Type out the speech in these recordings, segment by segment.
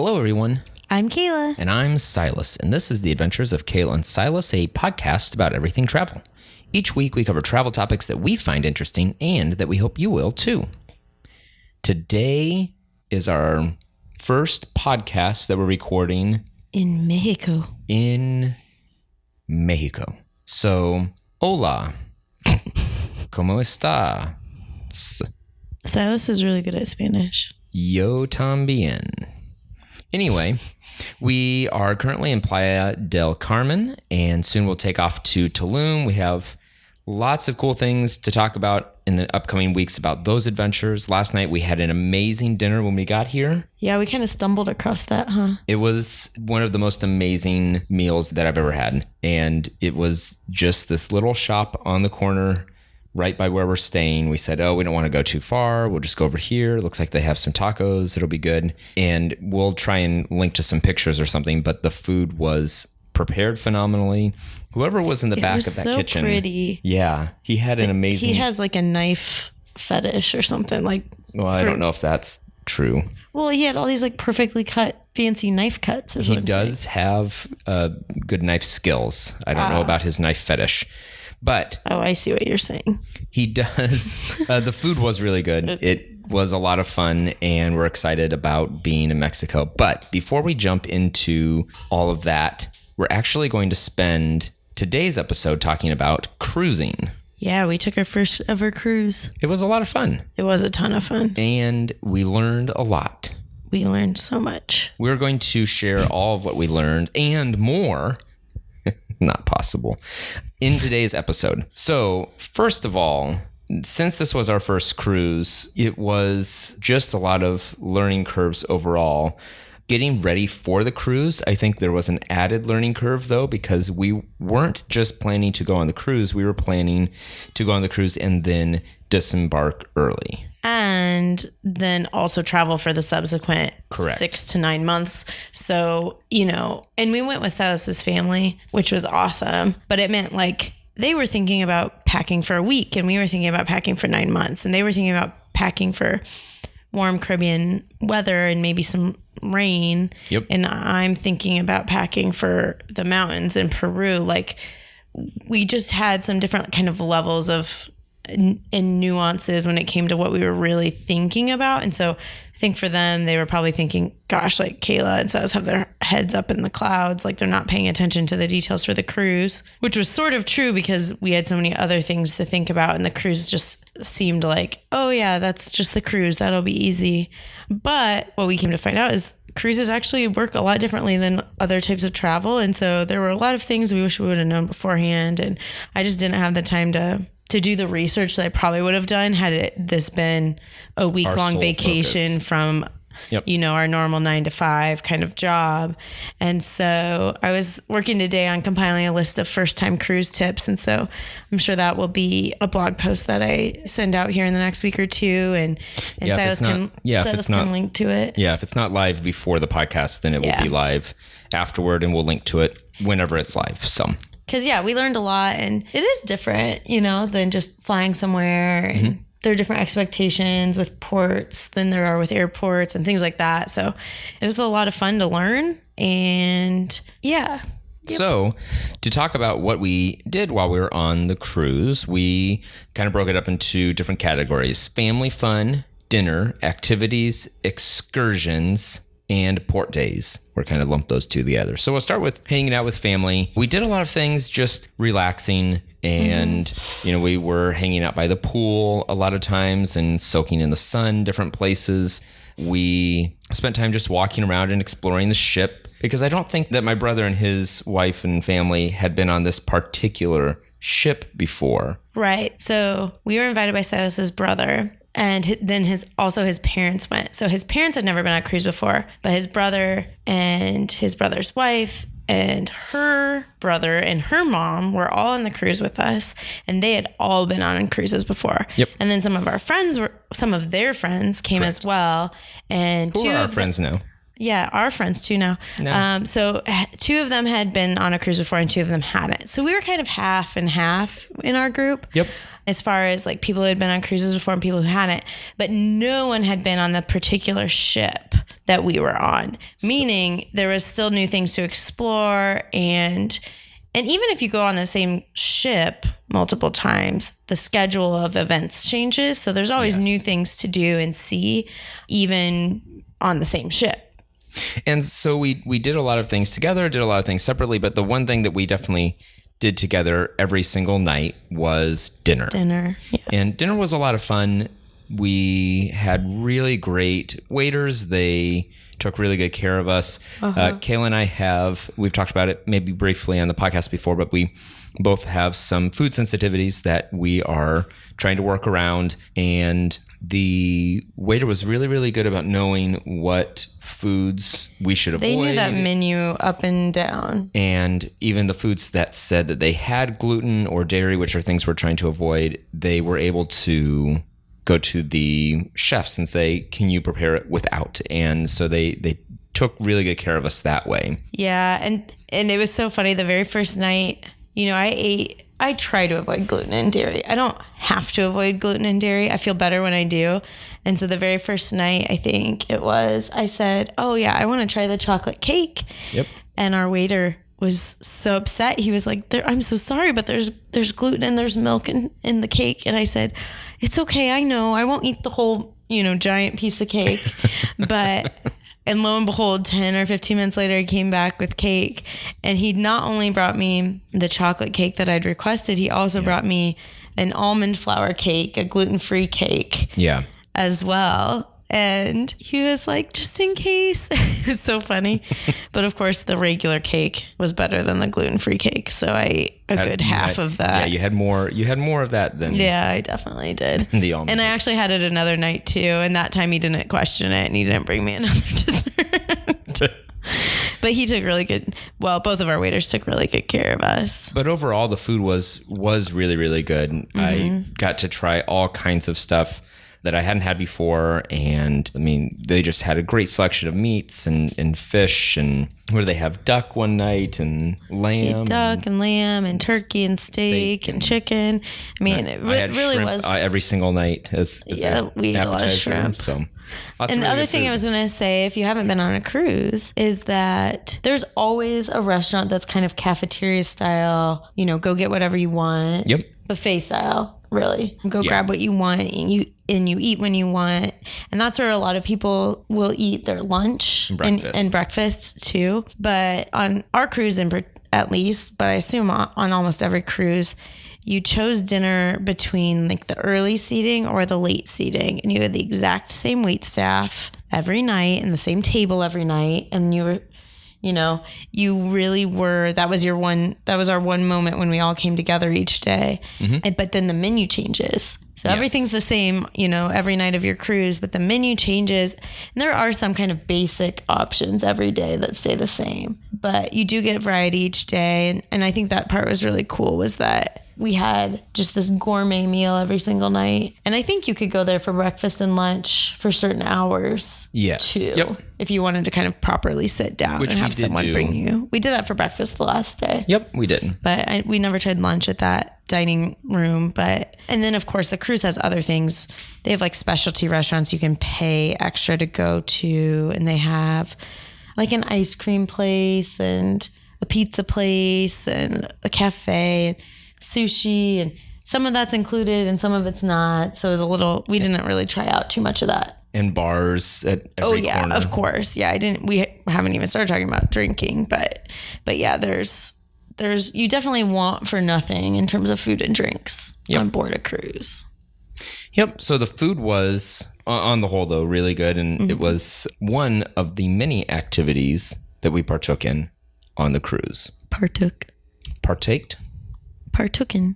Hello, everyone. I'm Kayla. And I'm Silas, and this is The Adventures of Kayla and Silas, a podcast about everything travel. Each week, we cover travel topics that we find interesting and that we hope you will, too. Today is our first podcast that we're recording in Mexico. So, hola. ¿Cómo está? Silas is really good at Spanish. Yo también. Anyway, we are currently in Playa del Carmen, and soon we'll take off to Tulum. We have lots of cool things to talk about in the upcoming weeks about those adventures. Last night, we had an amazing dinner when we got here. Yeah, we kind of stumbled across that, huh? It was one of the most amazing meals that I've ever had, and it was just this little shop on the corner right by where we're staying. We said, we don't want to go too far. We'll just go over here. Looks like they have some tacos. It'll be good. And we'll try and link to some pictures or something, but the food was prepared phenomenally. Whoever was in the back of that kitchen. Pretty. Yeah. He had an amazing... He has like a knife fetish or something. I don't know if that's true. Well, he had all these like perfectly cut, fancy knife cuts. He does have good knife skills. I don't know about his knife fetish. But I see what you're saying. He does. The food was really good. It was a lot of fun, and we're excited about being in Mexico. But before we jump into all of that, we're actually going to spend today's episode talking about cruising. Yeah, we took our first ever cruise. It was a lot of fun. It was a ton of fun. And we learned a lot. We learned so much. We're going to share all of what we learned and more. Not possible. In today's episode. So, first of all, since this was our first cruise, it was just a lot of learning curves overall. Getting ready for the cruise, I think there was an added learning curve, though, because we weren't just planning to go on the cruise. We were planning to go on the cruise and then disembark early. And then also travel for the subsequent Correct. 6 to 9 months. So, and we went with Silas's family, which was awesome. But it meant like they were thinking about packing for a week, and we were thinking about packing for 9 months. And they were thinking about packing for warm Caribbean weather and maybe some rain. Yep. And I'm thinking about packing for the mountains in Peru. Like, we just had some different kind of levels of and nuances when it came to what we were really thinking about. And so I think for them, they were probably thinking, gosh, like Kayla and Silas have their heads up in the clouds. Like they're not paying attention to the details for the cruise, which was sort of true because we had so many other things to think about. And the cruise just seemed like, oh yeah, that's just the cruise. That'll be easy. But what we came to find out is cruises actually work a lot differently than other types of travel. And so there were a lot of things we wish we would have known beforehand. And I just didn't have the time to do the research that I probably would have done had this been a week-long vacation focus from, our normal 9 to 5 kind of job. And so I was working today on compiling a list of first-time cruise tips. And so I'm sure that will be a blog post that I send out here in the next week or two. And Silas can link to it. Yeah, if it's not live before the podcast, then it will be live afterward, and we'll link to it whenever it's live. So... Because, we learned a lot, and it is different, than just flying somewhere. And there are different expectations with ports than there are with airports and things like that. So it was a lot of fun to learn. And Yep. So to talk about what we did while we were on the cruise, we kind of broke it up into different categories: family fun, dinner, activities, excursions, and port days. We're kind of lumped those two together. So we'll start with hanging out with family. We did a lot of things just relaxing, and we were hanging out by the pool a lot of times and soaking in the sun, different places. We spent time just walking around and exploring the ship, because I don't think that my brother and his wife and family had been on this particular ship before. Right. So we were invited by Silas's brother. And then his parents went. So his parents had never been on a cruise before, but his brother and his brother's wife and her brother and her mom were all on the cruise with us, and they had all been on cruises before. Yep. And then some of their friends came as well. And who are our friends now? Yeah, our friends too now. No. So 2 of them had been on a cruise before and 2 of them hadn't. So we were kind of half and half in our group. Yep. As far as like people who had been on cruises before and people who hadn't. But no one had been on the particular ship that we were on. Meaning there was still new things to explore, and even if you go on the same ship multiple times, the schedule of events changes. So there's always new things to do and see, even on the same ship. And so we did a lot of things together, did a lot of things separately, but the one thing that we definitely did together every single night was dinner. Yeah. And dinner was a lot of fun. We had really great waiters. They took really good care of us. Kayla and I we've talked about it maybe briefly on the podcast before, but we both have some food sensitivities that we are trying to work around. And the waiter was really, really good about knowing what foods we should avoid. They knew that menu up and down. And even the foods that said that they had gluten or dairy, which are things we're trying to avoid, they were able to go to the chefs and say, can you prepare it without? And so they took really good care of us that way. Yeah. And it was so funny. The very first night, I try to avoid gluten and dairy. I don't have to avoid gluten and dairy. I feel better when I do. And so the very first night, I think it was, I said, oh yeah, I want to try the chocolate cake. Yep. And our waiter was so upset. He was like, I'm so sorry, but there's gluten and there's milk in the cake. And I said, it's okay. I know I won't eat the whole, giant piece of cake, and lo and behold, 10 or 15 minutes later, he came back with cake, and he not only brought me the chocolate cake that I'd requested, he also brought me an almond flour cake, a gluten-free cake as well. And he was like, just in case. It was so funny. But of course, the regular cake was better than the gluten-free cake. So I ate a good half of that. Yeah, you had more of that than Yeah, I definitely did. The almond and I cake. actually had it another night too. And that time he didn't question it and he didn't bring me another dessert. But he took both of our waiters took really good care of us. But overall, the food was really, really good. Mm-hmm. I got to try all kinds of stuff that I hadn't had before. And I mean, they just had a great selection of meats and fish, and where they have duck one night and lamb. Duck and lamb and turkey and steak and chicken. I mean, it really shrimp, was. every single night as we ate a lot of shrimp. So, and the other thing I was going to say, if you haven't been on a cruise, is that there's always a restaurant that's kind of cafeteria style, go get whatever you want. Yep. Buffet style, really. Go grab what you want and you eat when you want. And that's where a lot of people will eat their lunch and breakfast too. But on our cruise at least, but I assume on almost every cruise, you chose dinner between like the early seating or the late seating, and you had the exact same wait staff every night and the same table every night. And you were, you really were, that was our one moment when we all came together each day. Mm-hmm. But then the menu changes. So everything's the same, every night of your cruise, but the menu changes. And there are some kind of basic options every day that stay the same, but you do get variety each day. And I think that part was really cool, was that we had just this gourmet meal every single night. And I think you could go there for breakfast and lunch for certain hours. Yes. Too, yep. If you wanted to kind of properly sit down and have someone bring you. We did that for breakfast the last day. Yep, we did. But we never tried lunch at that dining room. And then of course the cruise has other things. They have like specialty restaurants you can pay extra to go to. And they have like an ice cream place and a pizza place and a cafe and sushi, and some of that's included and some of it's not. So it was we didn't really try out too much of that. And bars at every corner. Of course. Yeah, we haven't even started talking about drinking, but yeah, there's you definitely want for nothing in terms of food and drinks on board a cruise. Yep. So the food was, on the whole though, really good. And it was one of the many activities that we partook in on the cruise. Partaked? Partooken.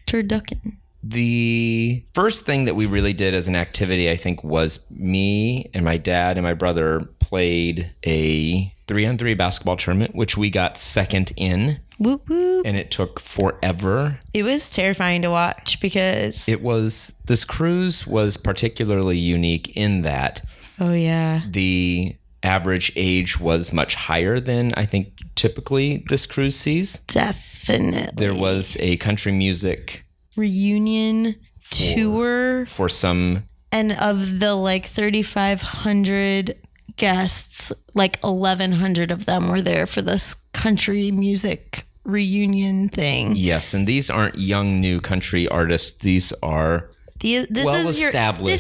Turducken. The first thing that we really did as an activity, I think, was me and my dad and my brother played a 3-on-3 basketball tournament, which we got second in. Whoop, whoop. And it took forever. It was terrifying to watch because this cruise was particularly unique in that the average age was much higher than I think typically this cruise sees. Definitely. There was a country music reunion tour for some. And of the like 3,500 guests, like 1,100 of them were there for this country music reunion thing. Yes, and these aren't young new country artists. These are this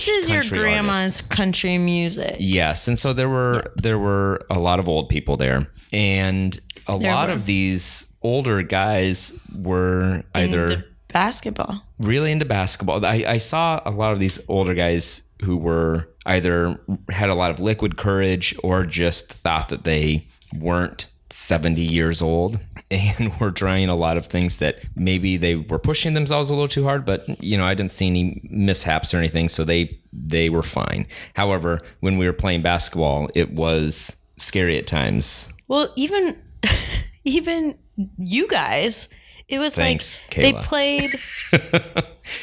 is your grandma's artists. Country music. Yes, and so there were a lot of old people there, and a lot of these older guys were either basketball. Really into basketball. I saw a lot of these older guys who were either had a lot of liquid courage or just thought that they weren't 70 years old and were trying a lot of things that maybe they were pushing themselves a little too hard, but I didn't see any mishaps or anything, so they were fine. However, when we were playing basketball, it was scary at times. Well, even you guys, it was Thanks, like Kayla. They played.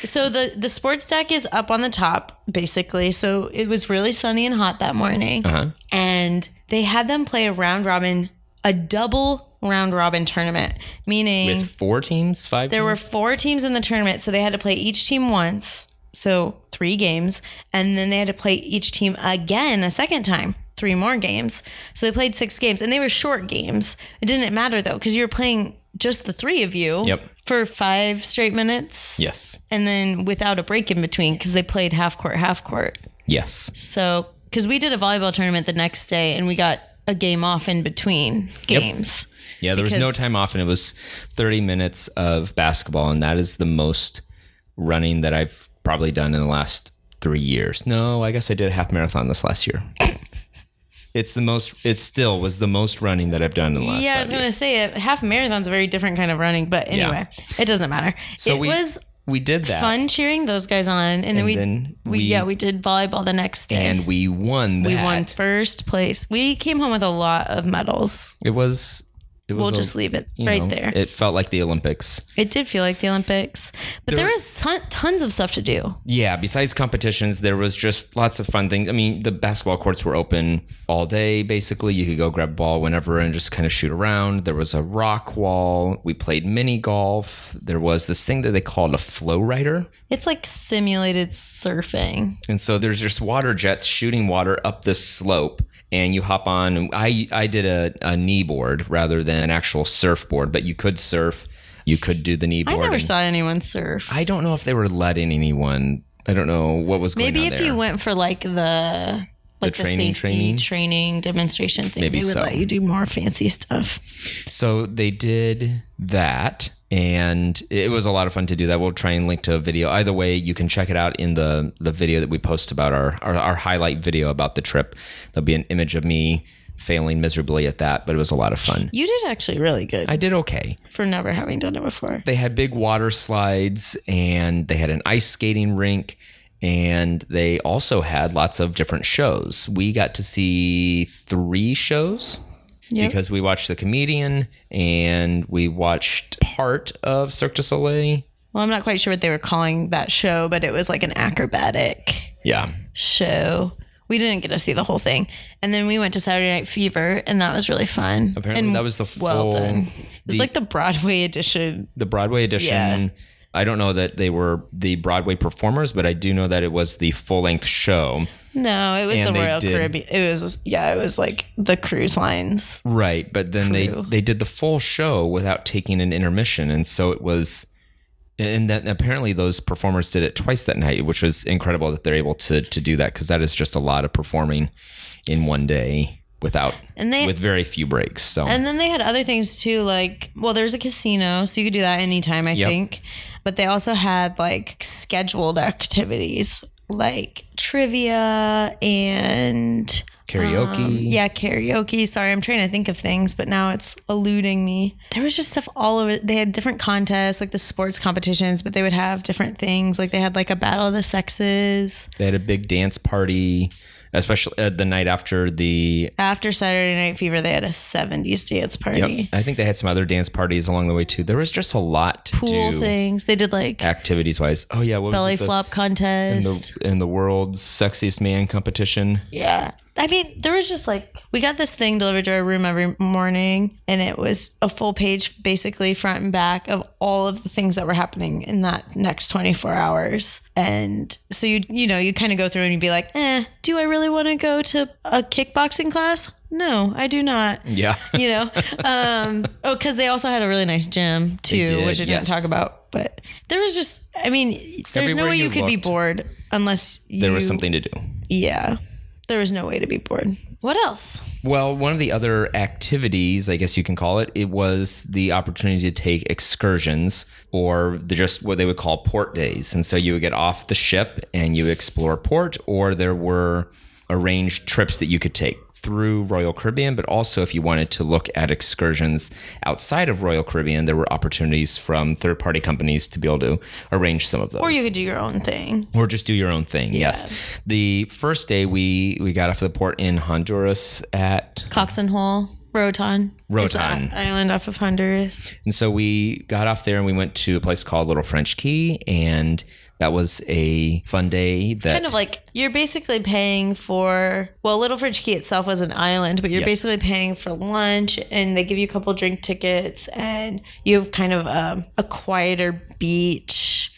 So the sports deck is up on the top, basically. So it was really sunny and hot that morning. Uh-huh. And they had them play a double round robin tournament, meaning With 4 teams, 5 there teams? were 4 teams in the tournament. So they had to play each team once. So 3 games. And then they had to play each team again a second time. 3 more games. So they played 6 games, and they were short games. It didn't matter though, because you were playing just the 3 of you for 5 straight minutes. Yes. And then without a break in between, because they played half court. Yes. So, because we did a volleyball tournament the next day, and we got a game off in between games. Yeah, there was no time off, and it was 30 minutes of basketball, and that is the most running that I've probably done in the last 3 years. No, I guess I did a half marathon this last year. It still was the most running that I've done in the last 5 years. Yeah, I was going to say half marathon's a very different kind of running, but anyway, It doesn't matter. So we did that. Fun cheering those guys on, and then we did volleyball the next day, and we won that. We won first place. We came home with a lot of medals. We'll just leave it right there. It felt like the Olympics. It did feel like the Olympics, but there was tons of stuff to do. Yeah, besides competitions, there was just lots of fun things. I mean, the basketball courts were open all day, basically. You could go grab a ball whenever and just kind of shoot around. There was a rock wall. We played mini golf. There was this thing that they called a flow rider. It's like simulated surfing. And so there's just water jets shooting water up this slope. And you hop on. I did a knee board rather than an actual surfboard, but you could surf. You could do the knee board. I never saw anyone surf. I don't know if they were letting anyone. I don't know what was going on there. Maybe if you went for like the safety training demonstration thing, maybe they would let you do more fancy stuff. So they did that, and it was a lot of fun to do that. We'll try and link to a video. Either way, you can check it out in the video that we post about our highlight video about the trip. There'll be an image of me failing miserably at that, but it was a lot of fun. You did actually really good. I did okay. For never having done it before. They had big water slides, and they had an ice skating rink, and they also had lots of different shows. We got to see 3 shows. Yep. Because we watched The Comedian and we watched part of Cirque du Soleil. Well, I'm not quite sure what they were calling that show, but it was like an acrobatic show. We didn't get to see the whole thing. And then we went to Saturday Night Fever, and that was really fun. Apparently and that was the full... Well done. It was like the Broadway edition. The Broadway edition. Yeah. I don't know that they were the Broadway performers, but I do know that it was the full-length show. No, it was the Royal Caribbean. It was like the cruise lines. Right, but then they did the full show without taking an intermission, and so it was, and that apparently those performers did it twice that night, which was incredible that they're able to do that, because that is just a lot of performing in one day with very few breaks. So, and then they had other things too, like, well, there's a casino, so you could do that anytime, I think. But they also had like scheduled activities like trivia and karaoke. Karaoke. Sorry, I'm trying to think of things, but now it's eluding me. There was just stuff all over. They had different contests, like the sports competitions, but they would have different things. Like they had like a battle of the sexes. They had a big dance party, especially the night after Saturday Night Fever. They had a 70s dance party. Yep. I think they had some other dance parties along the way too. There was just a lot to do. Pool things. They did like activities wise. Oh yeah, what belly was it? Flop contest and the world's sexiest man competition. Yeah. I mean, there was just like, we got this thing delivered to our room every morning, and it was a full page, basically front and back, of all of the things that were happening in that next 24 hours. And so you kind of go through and you'd be like, do I really want to go to a kickboxing class? No, I do not. Yeah. Because they also had a really nice gym too, which I didn't talk about. But there was just, I mean, there's Everywhere no way you you could be looked, bored unless there was something to do. Yeah. There was no way to be bored. What else? Well, one of the other activities, I guess you can call it, it was the opportunity to take excursions, or just what they would call port days. And so you would get off the ship and you explore port, or there were arranged trips that you could take through Royal Caribbean, but also if you wanted to look at excursions outside of Royal Caribbean, there were opportunities from third-party companies to be able to arrange some of those. Or you could do your own thing. Or just do your own thing, yes. The first day we got off the port in Honduras at... Cox and Hole, Roatan. Roatan. Island off of Honduras. And so we got off there and we went to a place called Little French Key, and that was a fun day. It's kind of like you're basically paying for, well, Little French Key itself was an island, but you're basically paying for lunch, and they give you a couple drink tickets, and you have kind of a quieter beach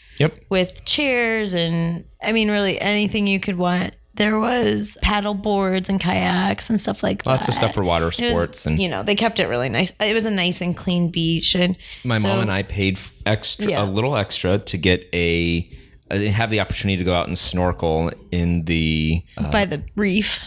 with chairs and, I mean, really anything you could want. There was paddle boards and kayaks and stuff like that. Lots of stuff for water sports. And they kept it really nice. It was a nice and clean beach. And my mom and I paid a little extra to get have the opportunity to go out and snorkel in the by the reef.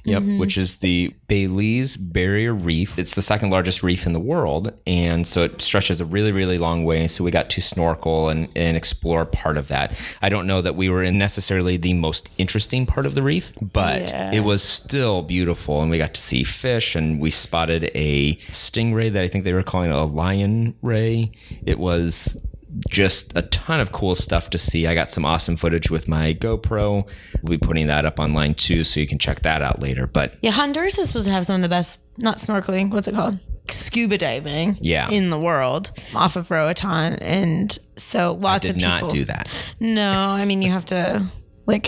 Which is the Belize Barrier Reef. It's the second largest reef in the world, and so it stretches a really, really long way. So we got to snorkel and explore part of that. I don't know that we were in necessarily the most interesting part of the reef, but it was still beautiful, and we got to see fish, and we spotted a stingray that I think they were calling a lion ray. It was just a ton of cool stuff to see. I got some awesome footage with my GoPro. We'll be putting that up online too, so you can check that out later. But yeah, Honduras is supposed to have some of the best, not snorkeling, what's it called? Scuba diving in the world off of Roatan. And so lots of people did not do that. No, I mean, you have to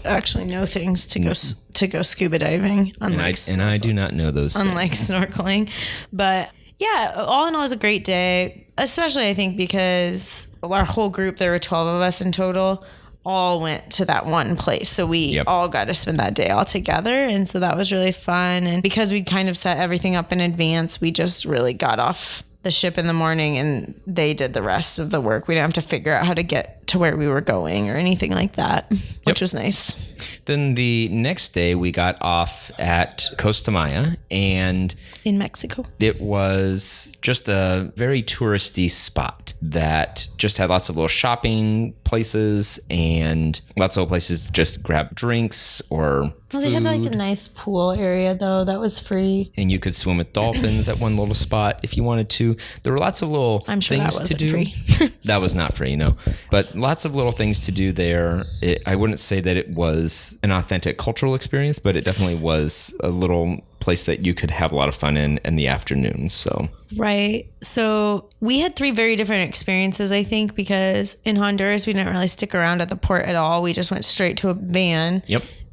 actually know things to go scuba diving. And I do not know those unlike things. Snorkeling. But yeah, all in all, it was a great day, especially I think because our whole group, there were 12 of us in total, all went to that one place. So we all got to spend that day all together. And so that was really fun. And because we kind of set everything up in advance, we just really got off the ship in the morning and they did the rest of the work. We didn't have to figure out how to get to where we were going or anything like that, which was nice. Then the next day we got off at Costa Maya, and in Mexico. It was just a very touristy spot that just had lots of little shopping places and lots of places to just grab drinks or food. They had a nice pool area though that was free. And you could swim with dolphins at one little spot if you wanted to. There were lots of little things to do. Free. That was not free, no. But lots of little things to do there. I wouldn't say that it was an authentic cultural experience, but it definitely was a little place that you could have a lot of fun in the afternoons. So right. So we had 3 very different experiences, I think, because in Honduras we didn't really stick around at the port at all. We just went straight to a van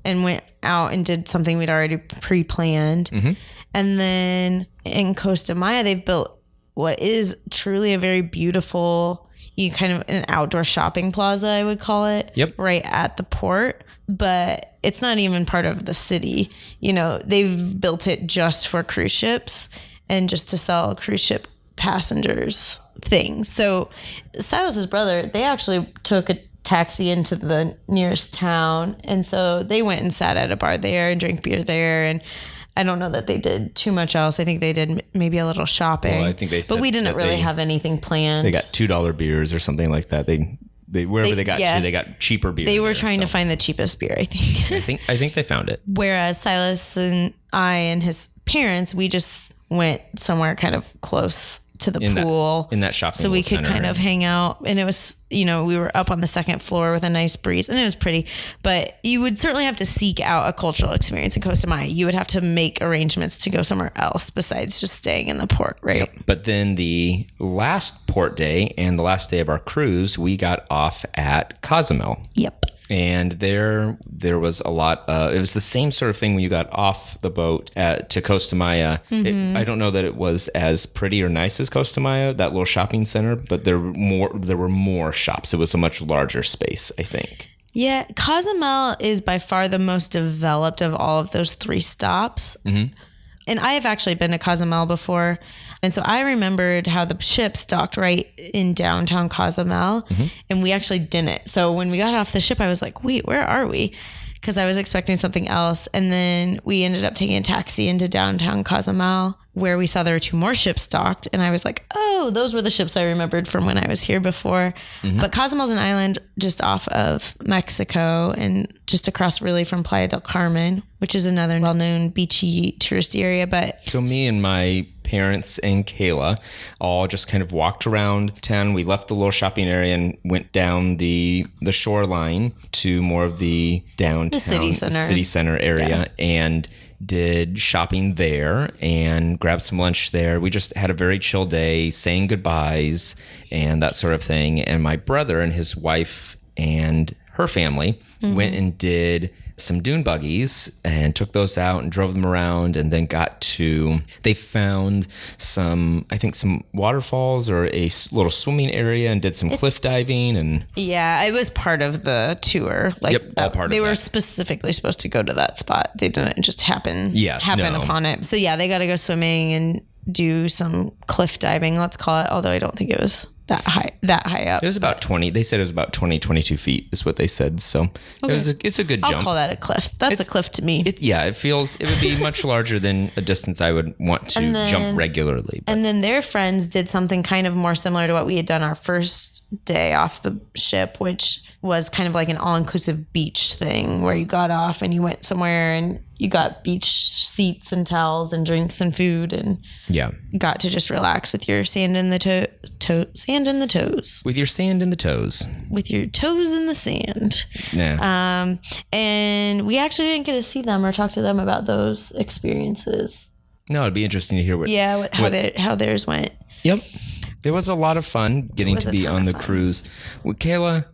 and went out and did something we'd already pre-planned. Mm-hmm. And then in Costa Maya, they've built what is truly a very beautiful, kind of an outdoor shopping plaza, I would call it, right at the port. But it's not even part of the city. They've built it just for cruise ships and just to sell cruise ship passengers things. So Silas's brother, they actually took a taxi into the nearest town. And so they went and sat at a bar there and drank beer there. And I don't know that they did too much else. I think they did maybe a little shopping. Well, I think they said but we didn't really have anything planned. They got $2 beers or something like that. Wherever they got to, they got cheaper beer. They were trying to find the cheapest beer, I think. I think they found it. Whereas Silas and I and his parents, we just went somewhere kind of close to the pool in that shopping so we could center. kind of hang out. And it was, we were up on the second floor with a nice breeze and it was pretty, but you would certainly have to seek out a cultural experience in Costa Maya. You would have to make arrangements to go somewhere else besides just staying in the port, right? Yep. But then the last port day and the last day of our cruise, we got off at Cozumel. Yep. And there was a lot. It was the same sort of thing when you got off the boat to Costa Maya. I don't know that it was as pretty or nice as Costa Maya, that little shopping center, but there were more shops. It was a much larger space, I think. Yeah, Cozumel is by far the most developed of all of those 3 stops. Mm-hmm. And I have actually been to Cozumel before. And so I remembered how the ship docked right in downtown Cozumel. Mm-hmm. And we actually didn't. So when we got off the ship, I was like, wait, where are we? Because I was expecting something else. And then we ended up taking a taxi into downtown Cozumel, where we saw there were 2 more ships docked. And I was like, oh, those were the ships I remembered from when I was here before. Mm-hmm. But Cozumel's an island just off of Mexico and just across really from Playa del Carmen, which is another well-known beachy touristy area. But so me and my parents and Kayla all just kind of walked around town. We left the little shopping area and went down the shoreline to more of the downtown, the city center area, and did shopping there and grabbed some lunch there. We just had a very chill day, saying goodbyes and that sort of thing. And my brother and his wife and her family went and did some dune buggies and took those out and drove them around, and then they found some waterfalls or a little swimming area and did some cliff diving. And yeah, it was part of the tour. All part of they that. were specifically supposed to go to that spot. They didn't just happen upon it. So yeah, they got to go swimming and do some cliff diving, let's call it, although I don't think it was that high up. It was about 20. They said it was about 22 feet is what they said. So it's a good jump. I'll call that a cliff. It's a cliff to me. It would be much larger than a distance I would want to jump regularly. And then their friends did something kind of more similar to what we had done our first day off the ship, which was kind of like an all-inclusive beach thing where you got off and you went somewhere and you got beach seats and towels and drinks and food and got to just relax with your sand in the toes. With your sand in the toes. With your toes in the sand. Yeah. And we actually didn't get to see them or talk to them about those experiences. No, it'd be interesting to hear how theirs went. Yep. There was a lot of fun getting to be on the cruise. Well, Kayla,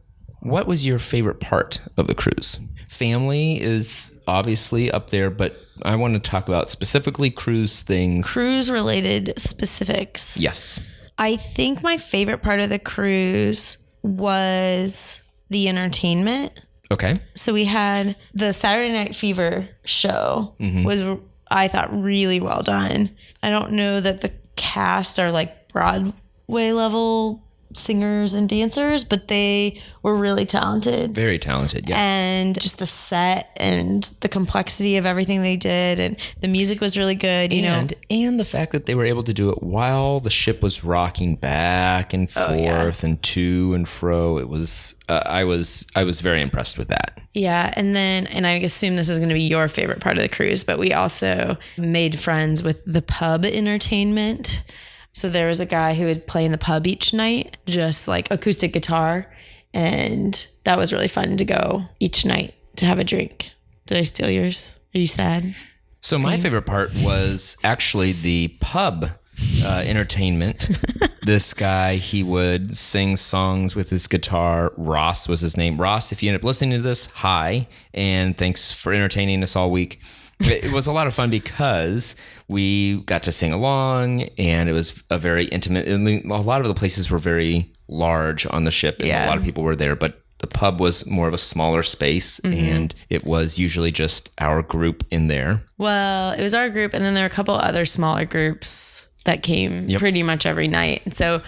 what was your favorite part of the cruise? Family is obviously up there, but I want to talk about specifically cruise things. Cruise-related specifics. Yes. I think my favorite part of the cruise was the entertainment. Okay. So we had the Saturday Night Fever show was, I thought, really well done. I don't know that the cast are like Broadway level singers and dancers, but they were really talented. Very talented, yes. And just the set and the complexity of everything they did, and the music was really good, and the fact that they were able to do it while the ship was rocking back and forth and to and fro. It was I was very impressed with that. Yeah, and I assume this is going to be your favorite part of the cruise, but we also made friends with the pub entertainment. So there was a guy who would play in the pub each night, just like acoustic guitar. And that was really fun to go each night to have a drink. Did I steal yours? Are you sad? So my favorite part was actually the pub entertainment. This guy, he would sing songs with his guitar. Ross was his name. Ross, if you end up listening to this, hi, and thanks for entertaining us all week. It was a lot of fun because we got to sing along, and it was a very intimate. I mean, a lot of the places were very large on the ship, and a lot of people were there, but the pub was more of a smaller space, and it was usually just our group in there. Well, it was our group, and then there were a couple other smaller groups that came pretty much every night. So,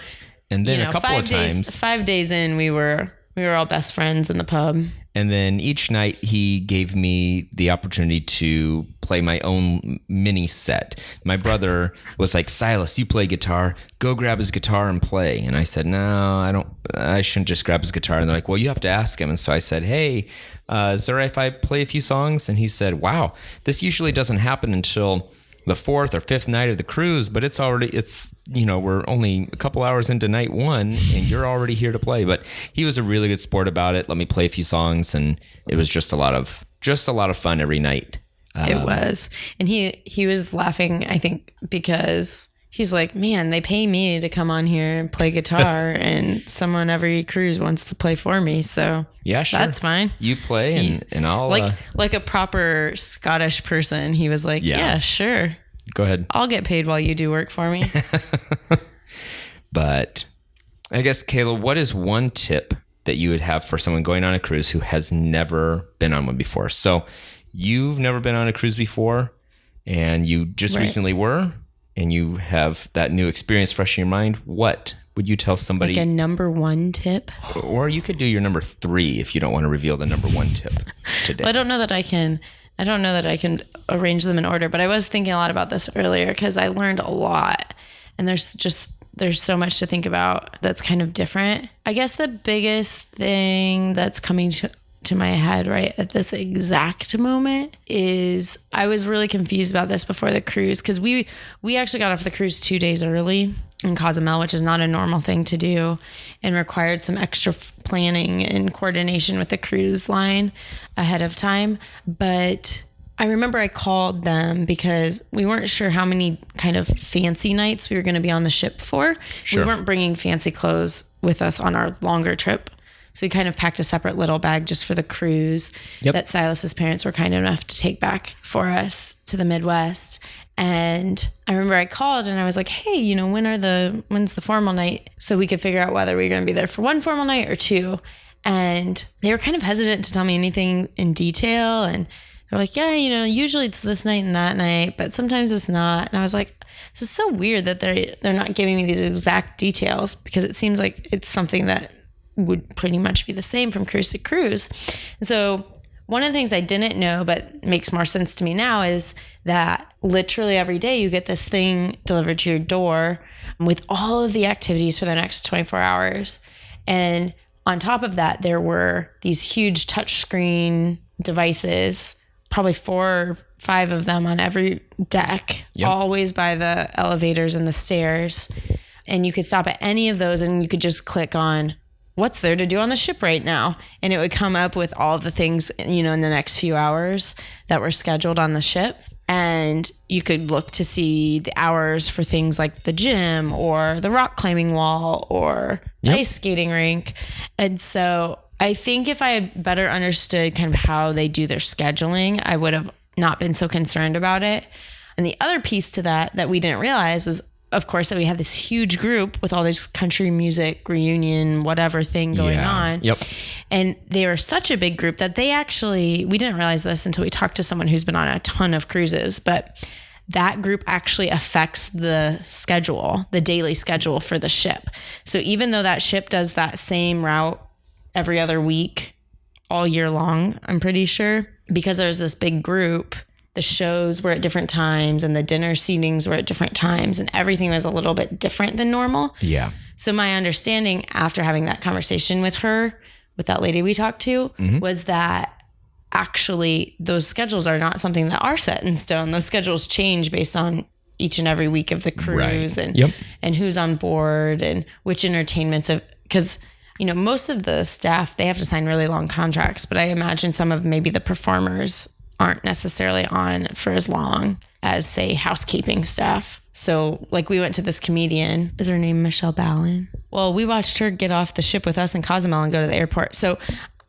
and then a couple of times, 5 days in, we were all best friends in the pub. And then each night he gave me the opportunity to play my own mini set. My brother was like, Silas, you play guitar. Go grab his guitar and play. And I said, no, I shouldn't just grab his guitar. And they're like, well, you have to ask him. And so I said, hey, is it all right if I play a few songs? And he said, wow, this usually doesn't happen until the 4th or 5th night of the cruise, but we're only a couple hours into night 1 and you're already here to play. But he was a really good sport about it. Let me play a few songs, and it was just a lot of fun every night. It was. And he was laughing, I think, because he's like, man, they pay me to come on here and play guitar, and someone every cruise wants to play for me. So yeah, sure. that's fine. You play and I'll like a proper Scottish person. He was like, yeah, sure. Go ahead. I'll get paid while you do work for me. But I guess, Kayla, what is one tip that you would have for someone going on a cruise who has never been on one before? So you've never been on a cruise before, and you just recently were, and you have that new experience fresh in your mind. What would you tell somebody? Like a number one tip? Or you could do your number 3 if you don't want to reveal the number 1 tip today. Well, I don't know that I can arrange them in order, but I was thinking a lot about this earlier because I learned a lot, and there's so much to think about that's kind of different. I guess the biggest thing that's coming to my head right at this exact moment is I was really confused about this before the cruise, because we actually got off the cruise 2 days early in Cozumel, which is not a normal thing to do, and required some extra planning and coordination with the cruise line ahead of time. But I remember I called them because we weren't sure how many kind of fancy nights we were going to be on the ship for. Sure. We weren't bringing fancy clothes with us on our longer trip. So we kind of packed a separate little bag just for the cruise that Silas's parents were kind enough to take back for us to the Midwest. And I remember I called and I was like, hey, when's the formal night? So we could figure out whether we were going to be there for 1 formal night or 2. And they were kind of hesitant to tell me anything in detail. And they're like, yeah, usually it's this night and that night, but sometimes it's not. And I was like, this is so weird that they're not giving me these exact details, because it seems like it's something that would pretty much be the same from cruise to cruise. And so one of the things I didn't know, but makes more sense to me now, is that literally every day you get this thing delivered to your door with all of the activities for the next 24 hours. And on top of that, there were these huge touchscreen devices, probably 4 or 5 of them on every deck, always by the elevators and the stairs. And you could stop at any of those and you could just click on what's there to do on the ship right now. And it would come up with all of the things, in the next few hours that were scheduled on the ship. And you could look to see the hours for things like the gym or the rock climbing wall or ice skating rink. And so I think if I had better understood kind of how they do their scheduling, I would have not been so concerned about it. And the other piece to that we didn't realize was, of course, that we had this huge group with all this country music reunion, whatever thing going on. Yep. And they were such a big group that we didn't realize this until we talked to someone who's been on a ton of cruises, but that group actually affects the schedule, the daily schedule for the ship. So even though that ship does that same route every other week all year long, I'm pretty sure, because there's this big group, the shows were at different times and the dinner seatings were at different times, and everything was a little bit different than normal. Yeah. So my understanding after having that conversation with that lady we talked to, was that actually those schedules are not something that are set in stone. Those schedules change based on each and every week of the cruise and who's on board and which entertainments because most of the staff, they have to sign really long contracts, but I imagine some of maybe the performers aren't necessarily on for as long as, say, housekeeping staff. So like we went to this comedian, is her name Michelle Ballin? Well, we watched her get off the ship with us in Cozumel and go to the airport. So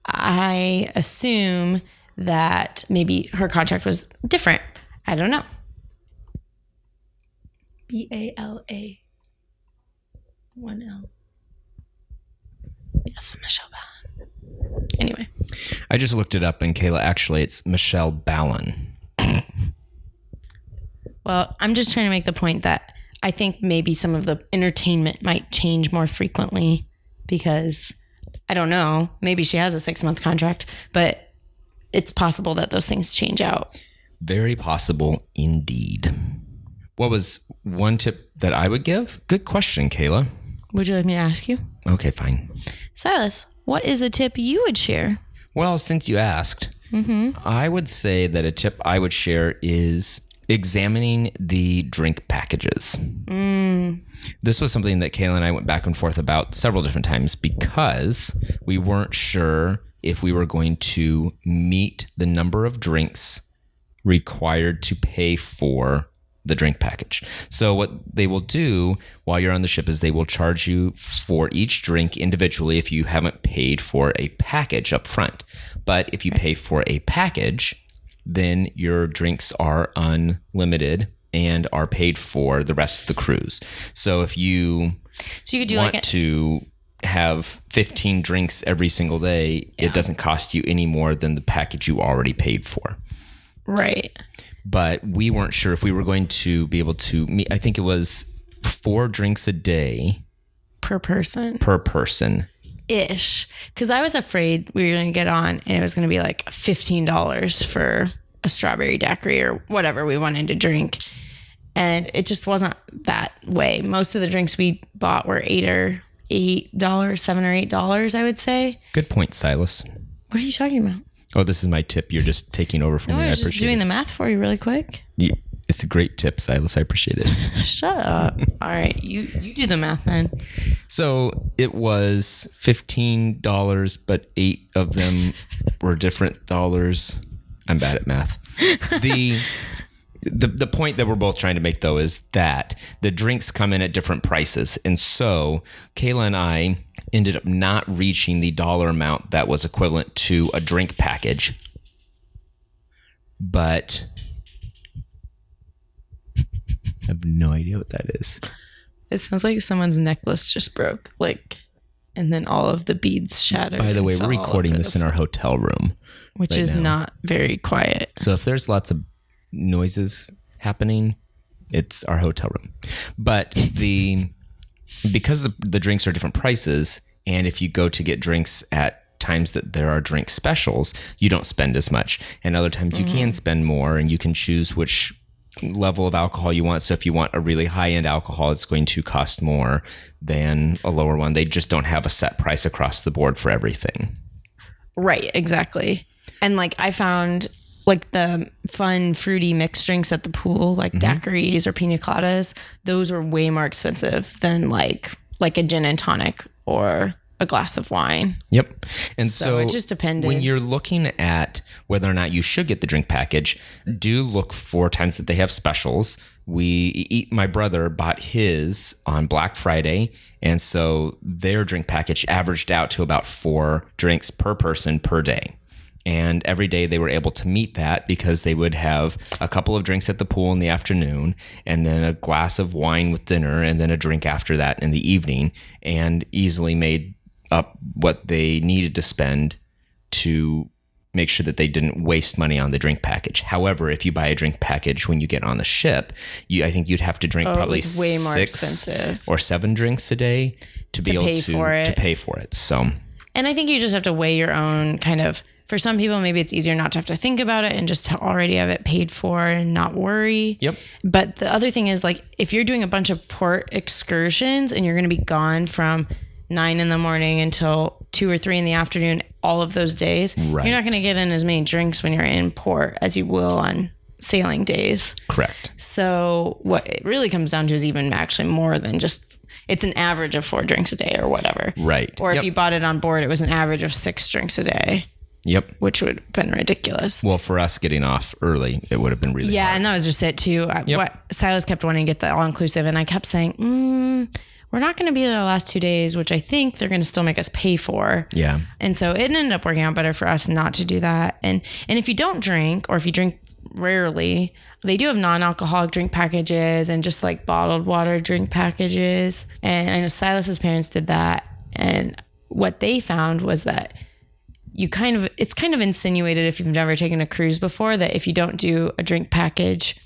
I assume that maybe her contract was different. I don't know. Bala. 1L. Yes, Michelle Ballin. Anyway. I just looked it up, and Kayla, actually, it's Michelle Ballin. Well, I'm just trying to make the point that I think maybe some of the entertainment might change more frequently because, I don't know, maybe she has a 6-month contract, but it's possible that those things change out. Very possible indeed. What was one tip that I would give? Good question, Kayla. Would you like me to ask you? Okay, fine. Silas, what is a tip you would share? Well, since you asked, I would say that a tip I would share is examining the drink packages. This was something that Kayla and I went back and forth about several different times because we weren't sure if we were going to meet the number of drinks required to pay for the drink package. So what they will do while you're on the ship is they will charge you for each drink individually if you haven't paid for a package up front. But if you pay for a package, then your drinks are unlimited and are paid for the rest of the cruise. So if you could do want to have 15 drinks every single day, it doesn't cost you any more than the package you already paid for. Right. But we weren't sure if we were going to be able to meet. I think it was 4 drinks a day Per person. Ish. Because I was afraid we were going to get on and it was going to be like $15 for a strawberry daiquiri or whatever we wanted to drink. And it just wasn't that way. Most of the drinks we bought were $7 or $8, I would say. Good point, Silas. What are you talking about? Oh, this is my tip. You're just taking over from me. I was just doing the math for you really quick. It's a great tip, Silas. I appreciate it. Shut up. All right. You do the math, man. So it was $15, but 8 of them were different dollars. I'm bad at math. The point that we're both trying to make, though, is that the drinks come in at different prices. And so Kayla and I ended up not reaching the dollar amount that was equivalent to a drink package. But I have no idea what that is. It sounds like someone's necklace just broke. And then all of the beads shattered. By the way, we're recording this in our hotel room. Which is not very quiet. So if there's lots of noises happening, it's our hotel room. But because the drinks are different prices, and if you go to get drinks at times that there are drink specials, you don't spend as much. And other times you can spend more, and you can choose which level of alcohol you want. So if you want a really high-end alcohol, it's going to cost more than a lower one. They just don't have a set price across the board for everything. Right, exactly. And I found the fun fruity mixed drinks at the pool, daiquiris or pina coladas, those were way more expensive than like a gin and tonic or a glass of wine. Yep. And so it just depended. When you're looking at whether or not you should get the drink package, do look for times that they have specials. My brother bought his on Black Friday, and so their drink package averaged out to about 4 drinks per person per day. And every day they were able to meet that because they would have a couple of drinks at the pool in the afternoon, and then a glass of wine with dinner, and then a drink after that in the evening, and easily made up what they needed to spend to make sure that they didn't waste money on the drink package. However, if you buy a drink package when you get on the ship, I think you'd have to drink probably way more 6 expensive. or 7 drinks a day to be able to pay for it. So, and I think you just have to weigh your own kind of. For some people, maybe it's easier not to have to think about it and just to already have it paid for and not worry. Yep. But the other thing is, if you're doing a bunch of port excursions and you're going to be gone from 9 in the morning until 2 or 3 in the afternoon, all of those days, right, you're not going to get in as many drinks when you're in port as you will on sailing days. Correct. So what it really comes down to is even actually more than just, it's an average of 4 drinks a day or whatever. Right. Or if you bought it on board, it was an average of 6 drinks a day. Yep. Which would have been ridiculous. Well, for us getting off early, it would have been really hard. And that was just it too. What Silas kept wanting to get the all-inclusive, and I kept saying, we're not going to be there the last 2 days, which I think they're going to still make us pay for. Yeah. And so it ended up working out better for us not to do that. And if you don't drink, or if you drink rarely, they do have non-alcoholic drink packages and just bottled water drink packages. And I know Silas's parents did that. And what they found was that it's kind of insinuated, if you've never taken a cruise before, that if you don't do a drink package,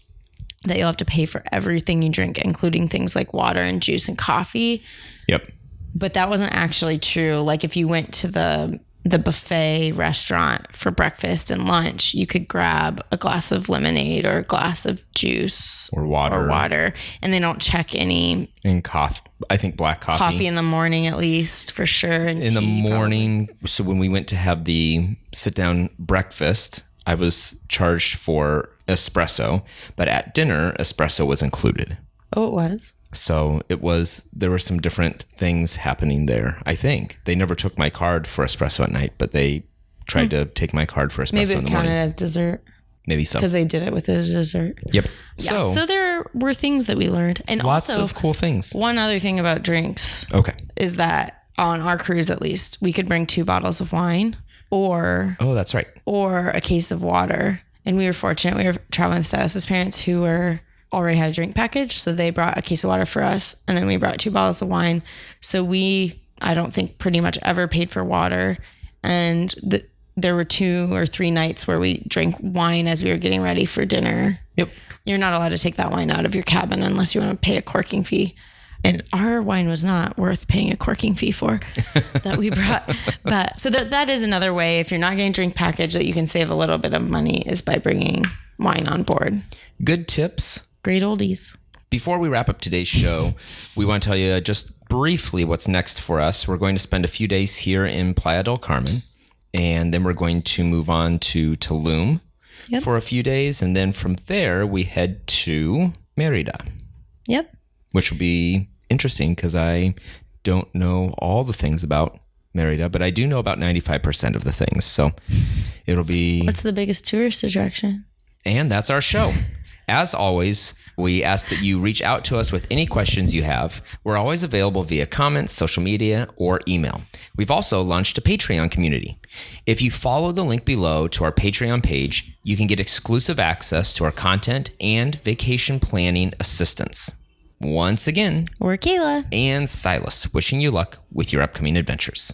that you'll have to pay for everything you drink, including things like water and juice and coffee. Yep. But that wasn't actually true. If you went to the buffet restaurant for breakfast and lunch, you could grab a glass of lemonade or a glass of juice or water, and they don't check any. And coffee. I think black coffee. Coffee in the morning, at least, for sure. And in the morning. Probably. So when we went to have the sit down breakfast, I was charged for espresso, but at dinner, espresso was included. Oh, it was? So there were some different things happening there. I think they never took my card for espresso at night, but they tried to take my card for espresso in the morning. Maybe it counted as dessert. Maybe so. Because they did it with a dessert. Yep. Yeah, so there there were things that we learned. And Lots also, of cool things. one other thing about drinks Okay. is that on our cruise, at least, we could bring 2 bottles of wine or That's right. a case of water. And we were fortunate. We were traveling with Silas's parents who already had a drink package. So they brought a case of water for us. And then we brought 2 bottles of wine. So I don't think pretty much ever paid for water. And there were 2 or 3 nights where we drank wine as we were getting ready for dinner. Yep. You're not allowed to take that wine out of your cabin unless you want to pay a corking fee. And our wine was not worth paying a corking fee for that we brought. But so that is another way, if you're not getting a drink package, that you can save a little bit of money is by bringing wine on board. Good tips. Great oldies. Before we wrap up today's show, we want to tell you just briefly what's next for us. We're going to spend a few days here in Playa del Carmen, and then we're going to move on to Tulum for a few days. And then from there, we head to Mérida. Yep. Which will be interesting because I don't know all the things about Mérida, but I do know about 95% of the things. So it'll be... What's the biggest tourist attraction? And that's our show. As always, we ask that you reach out to us with any questions you have. We're always available via comments, social media, or email. We've also launched a Patreon community. If you follow the link below to our Patreon page, you can get exclusive access to our content and vacation planning assistance. Once again, We're Kayla and Silas, wishing you luck with your upcoming adventures.